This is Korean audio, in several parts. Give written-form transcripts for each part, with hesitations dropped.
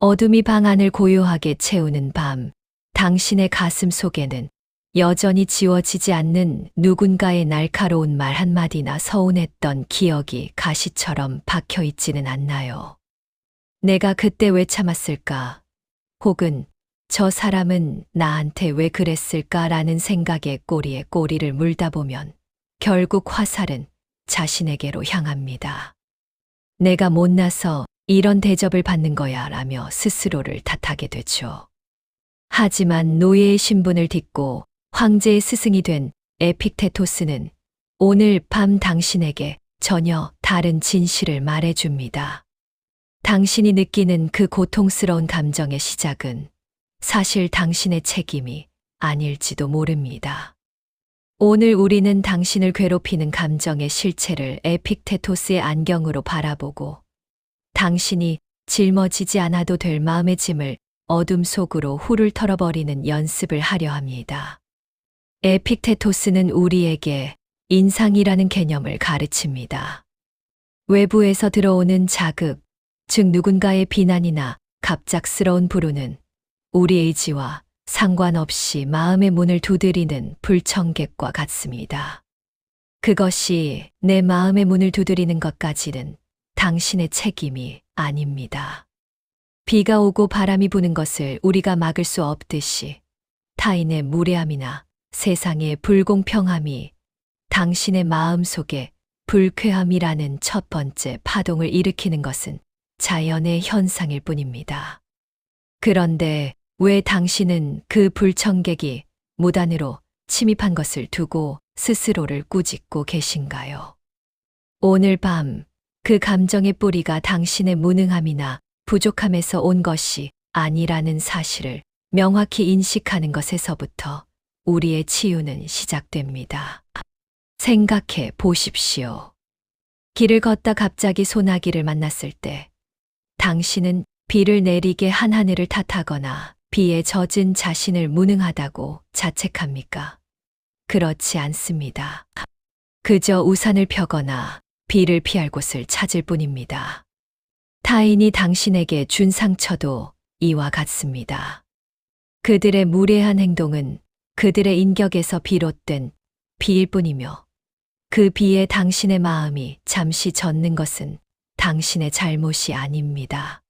어둠이 방 안을 고요하게 채우는 밤, 당신의 가슴 속에는 여전히 지워지지 않는 누군가의 날카로운 말 한마디나 서운했던 기억이 가시처럼 박혀 있지는 않나요? 내가 그때 왜 참았을까? 혹은 저 사람은 나한테 왜 그랬을까라는 생각에 꼬리에 꼬리를 물다 보면 결국 화살은 자신에게로 향합니다. 내가 못나서 이런 대접을 받는 거야 라며 스스로를 탓하게 되죠. 하지만 노예의 신분을 딛고 황제의 스승이 된 에픽테토스는 오늘 밤 당신에게 전혀 다른 진실을 말해줍니다. 당신이 느끼는 그 고통스러운 감정의 시작은 사실 당신의 책임이 아닐지도 모릅니다. 오늘 우리는 당신을 괴롭히는 감정의 실체를 에픽테토스의 안경으로 바라보고 당신이 짊어지지 않아도 될 마음의 짐을 어둠 속으로 훌을 털어버리는 연습을 하려 합니다. 에픽테토스는 우리에게 인상이라는 개념을 가르칩니다. 외부에서 들어오는 자극, 즉 누군가의 비난이나 갑작스러운 불운은 우리 의지와 상관없이 마음의 문을 두드리는 불청객과 같습니다. 그것이 내 마음의 문을 두드리는 것까지는 당신의 책임이 아닙니다. 비가 오고 바람이 부는 것을 우리가 막을 수 없듯이 타인의 무례함이나 세상의 불공평함이 당신의 마음 속에 불쾌함이라는 첫 번째 파동을 일으키는 것은 자연의 현상일 뿐입니다. 그런데 왜 당신은 그 불청객이 무단으로 침입한 것을 두고 스스로를 꾸짖고 계신가요? 오늘 밤 그 감정의 뿌리가 당신의 무능함이나 부족함에서 온 것이 아니라는 사실을 명확히 인식하는 것에서부터 우리의 치유는 시작됩니다. 생각해 보십시오. 길을 걷다 갑자기 소나기를 만났을 때 당신은 비를 내리게 한 하늘을 탓하거나 비에 젖은 자신을 무능하다고 자책합니까? 그렇지 않습니다. 그저 우산을 펴거나 비를 피할 곳을 찾을 뿐입니다. 타인이 당신에게 준 상처도 이와 같습니다. 그들의 무례한 행동은 그들의 인격에서 비롯된 비일 뿐이며 그 비에 당신의 마음이 잠시 젖는 것은 당신의 잘못이 아닙니다.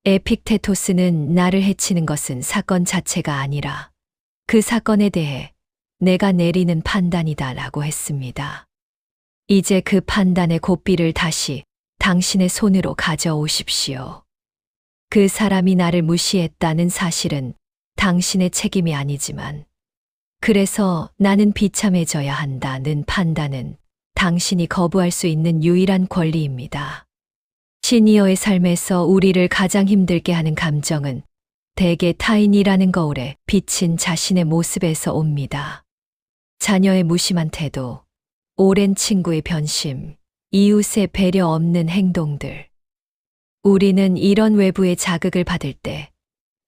에픽테토스는 나를 해치는 것은 사건 자체가 아니라 그 사건에 대해 내가 내리는 판단이다 라고 했습니다. 이제 그 판단의 고삐를 다시 당신의 손으로 가져오십시오. 그 사람이 나를 무시했다는 사실은 당신의 책임이 아니지만 그래서 나는 비참해져야 한다는 판단은 당신이 거부할 수 있는 유일한 권리입니다. 시니어의 삶에서 우리를 가장 힘들게 하는 감정은 대개 타인이라는 거울에 비친 자신의 모습에서 옵니다. 자녀의 무심한 태도, 오랜 친구의 변심, 이웃의 배려 없는 행동들. 우리는 이런 외부의 자극을 받을 때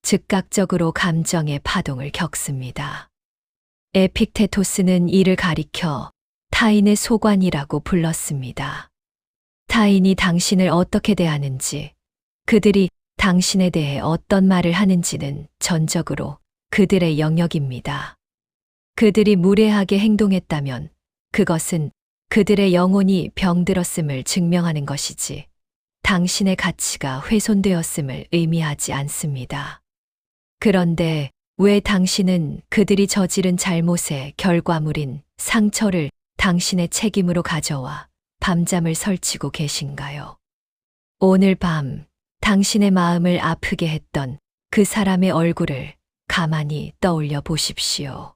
즉각적으로 감정의 파동을 겪습니다. 에픽테토스는 이를 가리켜 타인의 소관이라고 불렀습니다. 타인이 당신을 어떻게 대하는지, 그들이 당신에 대해 어떤 말을 하는지는 전적으로 그들의 영역입니다. 그들이 무례하게 행동했다면 그것은 그들의 영혼이 병들었음을 증명하는 것이지 당신의 가치가 훼손되었음을 의미하지 않습니다. 그런데 왜 당신은 그들이 저지른 잘못의 결과물인 상처를 당신의 책임으로 가져와 밤잠을 설치고 계신가요? 오늘 밤 당신의 마음을 아프게 했던 그 사람의 얼굴을 가만히 떠올려 보십시오.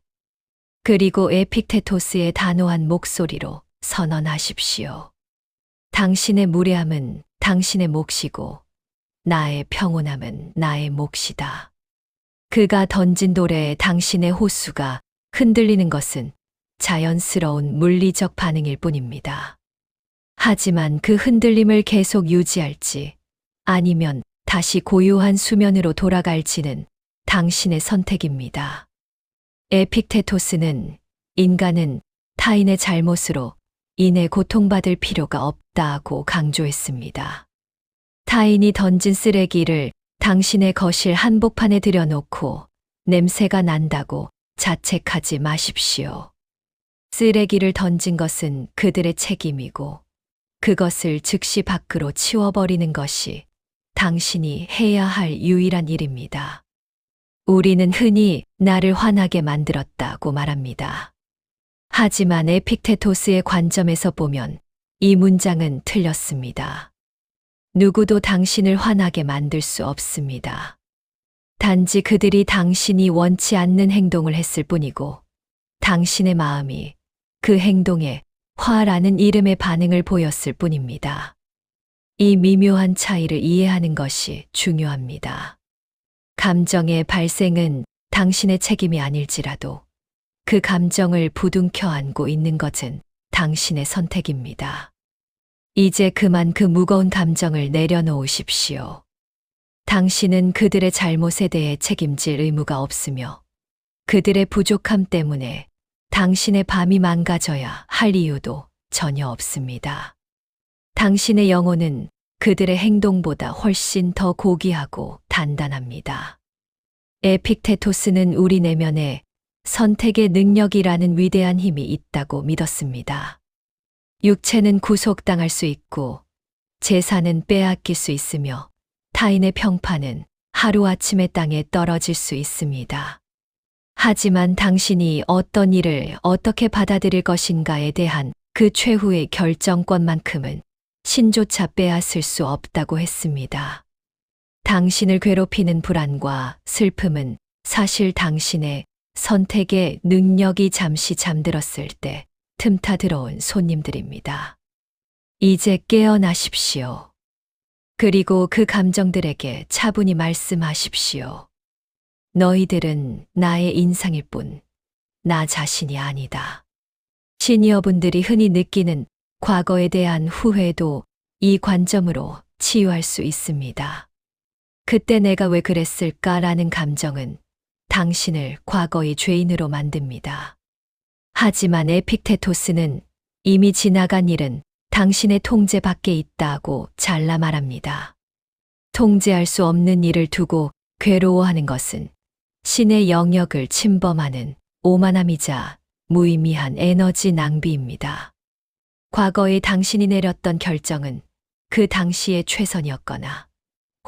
그리고 에픽테토스의 단호한 목소리로 선언하십시오. 당신의 무례함은 당신의 몫이고 나의 평온함은 나의 몫이다. 그가 던진 돌에 당신의 호수가 흔들리는 것은 자연스러운 물리적 반응일 뿐입니다. 하지만 그 흔들림을 계속 유지할지 아니면 다시 고요한 수면으로 돌아갈지는 당신의 선택입니다. 에픽테토스는 인간은 타인의 잘못으로 인해 고통받을 필요가 없다고 강조했습니다. 타인이 던진 쓰레기를 당신의 거실 한복판에 들여놓고 냄새가 난다고 자책하지 마십시오. 쓰레기를 던진 것은 그들의 책임이고 그것을 즉시 밖으로 치워버리는 것이 당신이 해야 할 유일한 일입니다. 우리는 흔히 나를 화나게 만들었다고 말합니다. 하지만 에픽테토스의 관점에서 보면 이 문장은 틀렸습니다. 누구도 당신을 화나게 만들 수 없습니다. 단지 그들이 당신이 원치 않는 행동을 했을 뿐이고 당신의 마음이 그 행동에 화라는 이름의 반응을 보였을 뿐입니다. 이 미묘한 차이를 이해하는 것이 중요합니다. 감정의 발생은 당신의 책임이 아닐지라도 그 감정을 부둥켜 안고 있는 것은 당신의 선택입니다. 이제 그만 그 무거운 감정을 내려놓으십시오. 당신은 그들의 잘못에 대해 책임질 의무가 없으며 그들의 부족함 때문에 당신의 밤이 망가져야 할 이유도 전혀 없습니다. 당신의 영혼은 그들의 행동보다 훨씬 더 고귀하고 단단합니다. 에픽테토스는 우리 내면에 선택의 능력이라는 위대한 힘이 있다고 믿었습니다. 육체는 구속당할 수 있고 재산은 빼앗길 수 있으며 타인의 평판은 하루아침에 땅에 떨어질 수 있습니다. 하지만 당신이 어떤 일을 어떻게 받아들일 것인가에 대한 그 최후의 결정권만큼은 신조차 빼앗을 수 없다고 했습니다. 당신을 괴롭히는 불안과 슬픔은 사실 당신의 선택의 능력이 잠시 잠들었을 때 틈타 들어온 손님들입니다. 이제 깨어나십시오. 그리고 그 감정들에게 차분히 말씀하십시오. 너희들은 나의 인상일 뿐, 나 자신이 아니다. 시니어분들이 흔히 느끼는 과거에 대한 후회도 이 관점으로 치유할 수 있습니다. 그때 내가 왜 그랬을까라는 감정은 당신을 과거의 죄인으로 만듭니다. 하지만 에픽테토스는 이미 지나간 일은 당신의 통제 밖에 있다고 잘라 말합니다. 통제할 수 없는 일을 두고 괴로워하는 것은 신의 영역을 침범하는 오만함이자 무의미한 에너지 낭비입니다. 과거에 당신이 내렸던 결정은 그 당시의 최선이었거나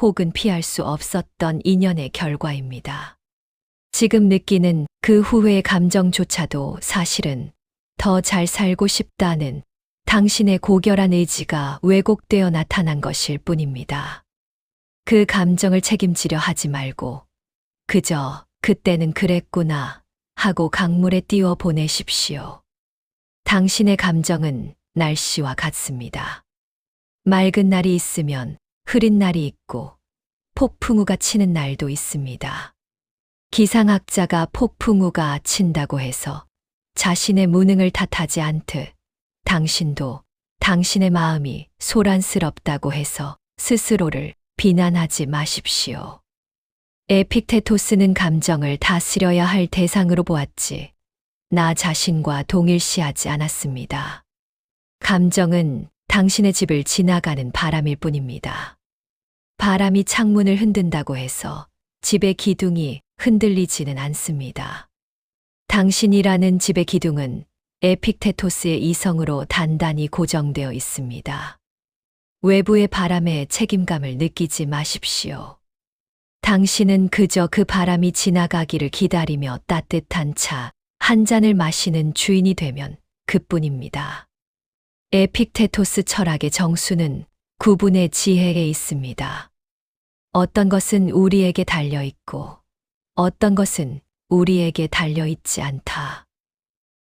혹은 피할 수 없었던 인연의 결과입니다. 지금 느끼는 그 후회의 감정조차도 사실은 더 잘 살고 싶다는 당신의 고결한 의지가 왜곡되어 나타난 것일 뿐입니다. 그 감정을 책임지려 하지 말고 그저 그때는 그랬구나 하고 강물에 띄워 보내십시오. 당신의 감정은 날씨와 같습니다. 맑은 날이 있으면 흐린 날이 있고 폭풍우가 치는 날도 있습니다. 기상학자가 폭풍우가 친다고 해서 자신의 무능을 탓하지 않듯 당신도 당신의 마음이 소란스럽다고 해서 스스로를 비난하지 마십시오. 에픽테토스는 감정을 다스려야 할 대상으로 보았지 나 자신과 동일시하지 않았습니다. 감정은 당신의 집을 지나가는 바람일 뿐입니다. 바람이 창문을 흔든다고 해서 집의 기둥이 흔들리지는 않습니다. 당신이라는 집의 기둥은 에픽테토스의 이성으로 단단히 고정되어 있습니다. 외부의 바람에 책임감을 느끼지 마십시오. 당신은 그저 그 바람이 지나가기를 기다리며 따뜻한 차 한 잔을 마시는 주인이 되면 그뿐입니다. 에픽테토스 철학의 정수는 구분의 지혜에 있습니다. 어떤 것은 우리에게 달려있고 어떤 것은 우리에게 달려있지 않다.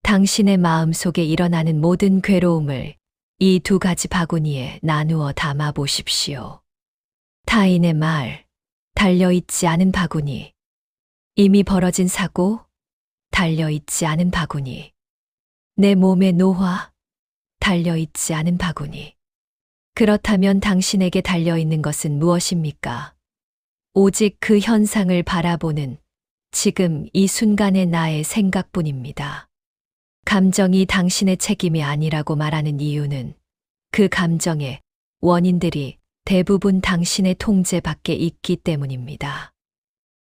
당신의 마음 속에 일어나는 모든 괴로움을 이 두 가지 바구니에 나누어 담아 보십시오. 타인의 말, 달려있지 않은 바구니. 이미 벌어진 사고, 달려있지 않은 바구니. 내 몸의 노화, 달려있지 않은 바구니. 그렇다면 당신에게 달려있는 것은 무엇입니까? 오직 그 현상을 바라보는 지금 이 순간의 나의 생각뿐입니다. 감정이 당신의 책임이 아니라고 말하는 이유는 그 감정의 원인들이 대부분 당신의 통제 밖에 있기 때문입니다.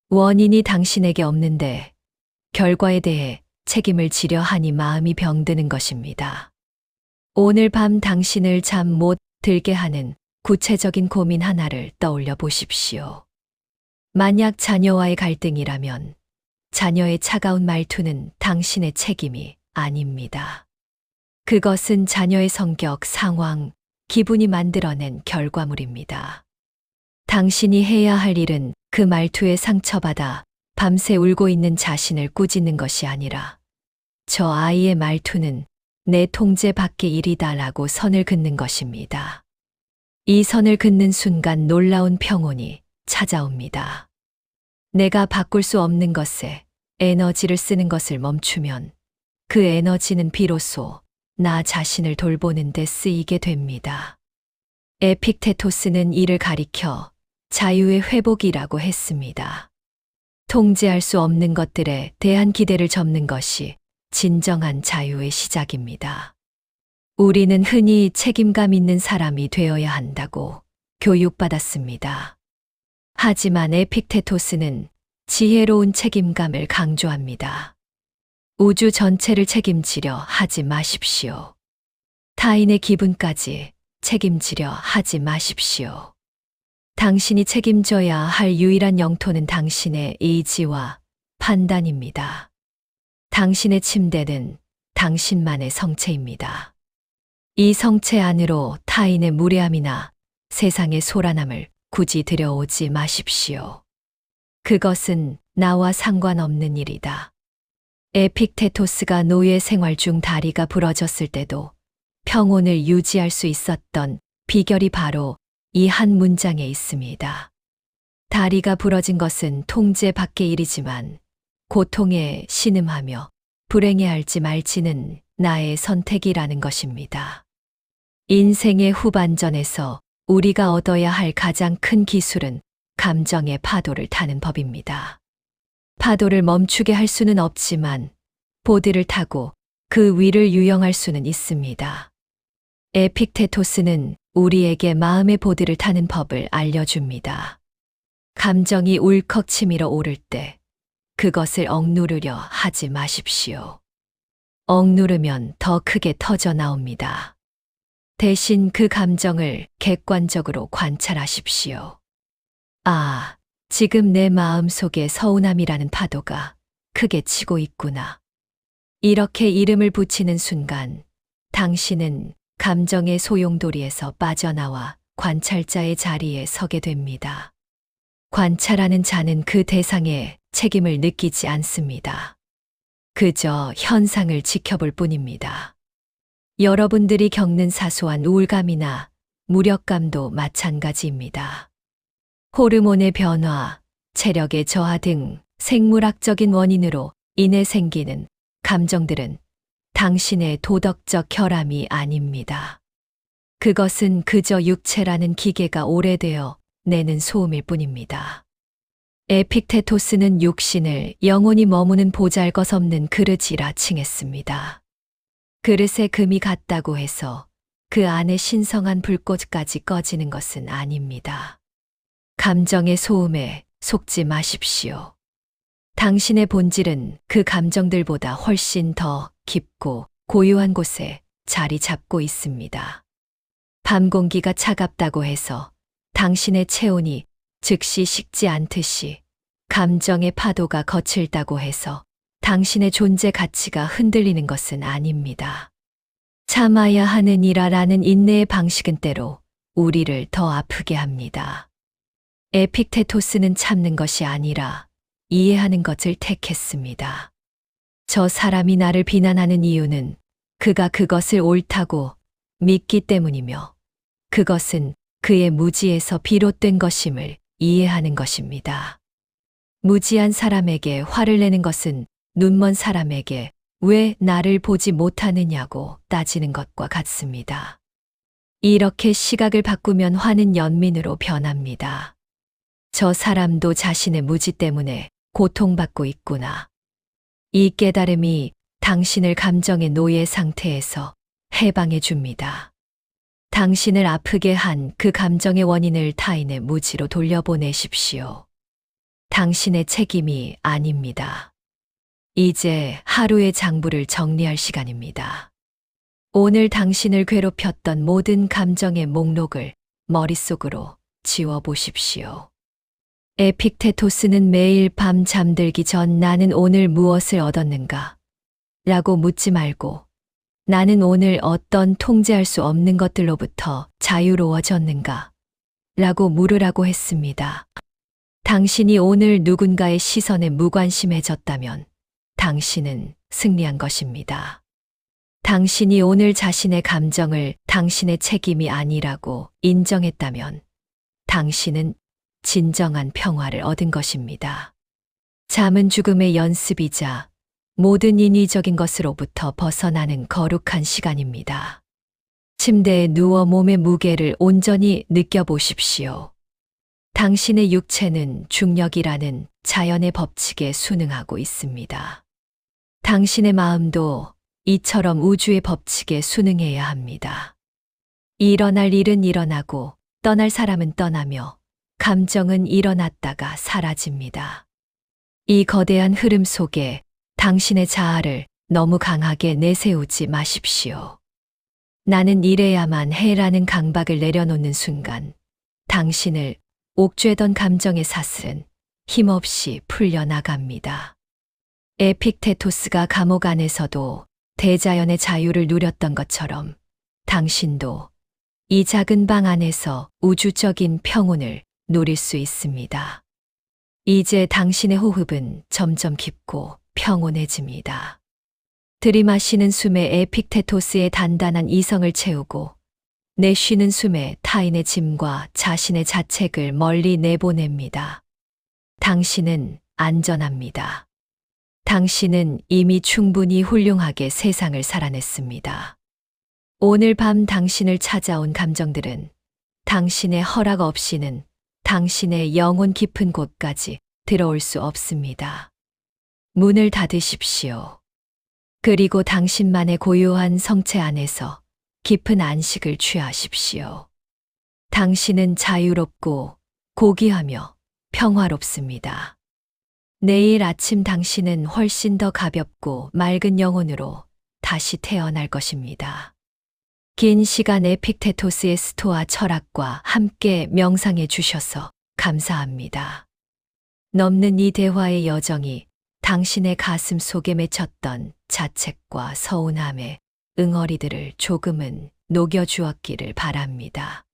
원인이 당신에게 없는데 결과에 대해 책임을 지려 하니 마음이 병드는 것입니다. 오늘 밤 당신을 잠 못 들게 하는 구체적인 고민 하나를 떠올려 보십시오. 만약 자녀와의 갈등이라면 자녀의 차가운 말투는 당신의 책임이 아닙니다. 그것은 자녀의 성격, 상황, 기분이 만들어낸 결과물입니다. 당신이 해야 할 일은 그 말투에 상처받아 밤새 울고 있는 자신을 꾸짖는 것이 아니라 저 아이의 말투는 내 통제 밖의 일이다라고 선을 긋는 것입니다. 이 선을 긋는 순간 놀라운 평온이 찾아옵니다. 내가 바꿀 수 없는 것에 에너지를 쓰는 것을 멈추면 그 에너지는 비로소 나 자신을 돌보는 데 쓰이게 됩니다. 에픽테토스는 이를 가리켜 자유의 회복이라고 했습니다. 통제할 수 없는 것들에 대한 기대를 접는 것이 진정한 자유의 시작입니다. 우리는 흔히 책임감 있는 사람이 되어야 한다고 교육받았습니다. 하지만 에픽테토스는 지혜로운 책임감을 강조합니다. 우주 전체를 책임지려 하지 마십시오. 타인의 기분까지 책임지려 하지 마십시오. 당신이 책임져야 할 유일한 영토는 당신의 의지와 판단입니다. 당신의 침대는 당신만의 성체입니다. 이 성체 안으로 타인의 무례함이나 세상의 소란함을 굳이 들여오지 마십시오. 그것은 나와 상관없는 일이다. 에픽테토스가 노예 생활 중 다리가 부러졌을 때도 평온을 유지할 수 있었던 비결이 바로 이 한 문장에 있습니다. 다리가 부러진 것은 통제 밖의 일이지만 고통에 신음하며 불행해할지 말지는 나의 선택이라는 것입니다. 인생의 후반전에서 우리가 얻어야 할 가장 큰 기술은 감정의 파도를 타는 법입니다. 파도를 멈추게 할 수는 없지만 보드를 타고 그 위를 유영할 수는 있습니다. 에픽테토스는 우리에게 마음의 보드를 타는 법을 알려줍니다. 감정이 울컥 치밀어 오를 때 그것을 억누르려 하지 마십시오. 억누르면 더 크게 터져 나옵니다. 대신 그 감정을 객관적으로 관찰하십시오. 아, 지금 내 마음 속에 서운함이라는 파도가 크게 치고 있구나. 이렇게 이름을 붙이는 순간 당신은 감정의 소용돌이에서 빠져나와 관찰자의 자리에 서게 됩니다. 관찰하는 자는 그 대상의 책임을 느끼지 않습니다. 그저 현상을 지켜볼 뿐입니다. 여러분들이 겪는 사소한 우울감이나 무력감도 마찬가지입니다. 호르몬의 변화, 체력의 저하 등 생물학적인 원인으로 인해 생기는 감정들은 당신의 도덕적 결함이 아닙니다. 그것은 그저 육체라는 기계가 오래되어 내는 소음일 뿐입니다. 에픽테토스는 육신을 영혼이 머무는 보잘것없는 그릇이라 칭했습니다. 그릇에 금이 갔다고 해서 그 안에 신성한 불꽃까지 꺼지는 것은 아닙니다. 감정의 소음에 속지 마십시오. 당신의 본질은 그 감정들보다 훨씬 더 깊고 고요한 곳에 자리 잡고 있습니다. 밤 공기가 차갑다고 해서 당신의 체온이 즉시 식지 않듯이 감정의 파도가 거칠다고 해서 당신의 존재 가치가 흔들리는 것은 아닙니다. 참아야 하는 이라라는 인내의 방식은 때로 우리를 더 아프게 합니다. 에픽테토스는 참는 것이 아니라 이해하는 것을 택했습니다. 저 사람이 나를 비난하는 이유는 그가 그것을 옳다고 믿기 때문이며 그것은 그의 무지에서 비롯된 것임을 이해하는 것입니다. 무지한 사람에게 화를 내는 것은 눈먼 사람에게 왜 나를 보지 못하느냐고 따지는 것과 같습니다. 이렇게 시각을 바꾸면 화는 연민으로 변합니다. 저 사람도 자신의 무지 때문에 고통받고 있구나. 이 깨달음이 당신을 감정의 노예 상태에서 해방해 줍니다. 당신을 아프게 한 그 감정의 원인을 타인의 무지로 돌려보내십시오. 당신의 책임이 아닙니다. 이제 하루의 장부를 정리할 시간입니다. 오늘 당신을 괴롭혔던 모든 감정의 목록을 머릿속으로 지워보십시오. 에픽테토스는 매일 밤 잠들기 전 나는 오늘 무엇을 얻었는가? 라고 묻지 말고 나는 오늘 어떤 통제할 수 없는 것들로부터 자유로워졌는가? 라고 물으라고 했습니다. 당신이 오늘 누군가의 시선에 무관심해졌다면 당신은 승리한 것입니다. 당신이 오늘 자신의 감정을 당신의 책임이 아니라고 인정했다면 당신은 진정한 평화를 얻은 것입니다. 잠은 죽음의 연습이자 모든 인위적인 것으로부터 벗어나는 거룩한 시간입니다. 침대에 누워 몸의 무게를 온전히 느껴보십시오. 당신의 육체는 중력이라는 자연의 법칙에 순응하고 있습니다. 당신의 마음도 이처럼 우주의 법칙에 순응해야 합니다. 일어날 일은 일어나고 떠날 사람은 떠나며 감정은 일어났다가 사라집니다. 이 거대한 흐름 속에 당신의 자아를 너무 강하게 내세우지 마십시오. 나는 이래야만 해라는 강박을 내려놓는 순간 당신을 옥죄던 감정의 사슬은 힘없이 풀려나갑니다. 에픽테토스가 감옥 안에서도 대자연의 자유를 누렸던 것처럼 당신도 이 작은 방 안에서 우주적인 평온을 누릴 수 있습니다. 이제 당신의 호흡은 점점 깊고 평온해집니다. 들이마시는 숨에 에픽테토스의 단단한 이성을 채우고 내쉬는 숨에 타인의 짐과 자신의 자책을 멀리 내보냅니다. 당신은 안전합니다. 당신은 이미 충분히 훌륭하게 세상을 살아냈습니다. 오늘 밤 당신을 찾아온 감정들은 당신의 허락 없이는 당신의 영혼 깊은 곳까지 들어올 수 없습니다. 문을 닫으십시오. 그리고 당신만의 고요한 성체 안에서 깊은 안식을 취하십시오. 당신은 자유롭고 고귀하며 평화롭습니다. 내일 아침 당신은 훨씬 더 가볍고 맑은 영혼으로 다시 태어날 것입니다. 긴 시간 에픽테토스의 스토아 철학과 함께 명상해 주셔서 감사합니다. 넘는 이 대화의 여정이 당신의 가슴 속에 맺혔던 자책과 서운함의 응어리들을 조금은 녹여주었기를 바랍니다.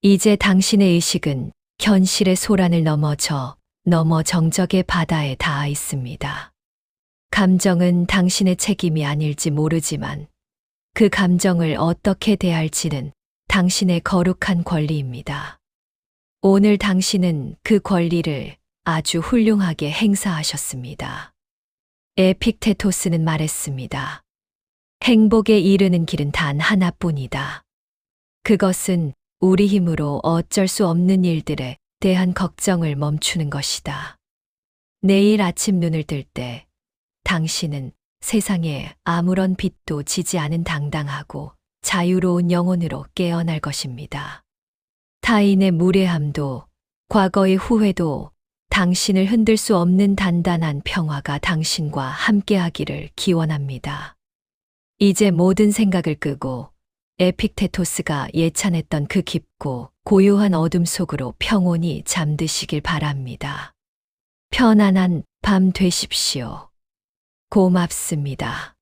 이제 당신의 의식은 현실의 소란을 넘어 정적의 바다에 닿아 있습니다. 감정은 당신의 책임이 아닐지 모르지만 그 감정을 어떻게 대할지는 당신의 거룩한 권리입니다. 오늘 당신은 그 권리를 아주 훌륭하게 행사하셨습니다. 에픽테토스는 말했습니다. 행복에 이르는 길은 단 하나뿐이다. 그것은 우리 힘으로 어쩔 수 없는 일들에 대한 걱정을 멈추는 것이다. 내일 아침 눈을 뜰 때 당신은 세상에 아무런 빛도 지지 않은 당당하고 자유로운 영혼으로 깨어날 것입니다. 타인의 무례함도 과거의 후회도 당신을 흔들 수 없는 단단한 평화가 당신과 함께하기를 기원합니다. 이제 모든 생각을 끄고 에픽테토스가 예찬했던 그 깊고 고요한 어둠 속으로 평온히 잠드시길 바랍니다. 편안한 밤 되십시오. 고맙습니다.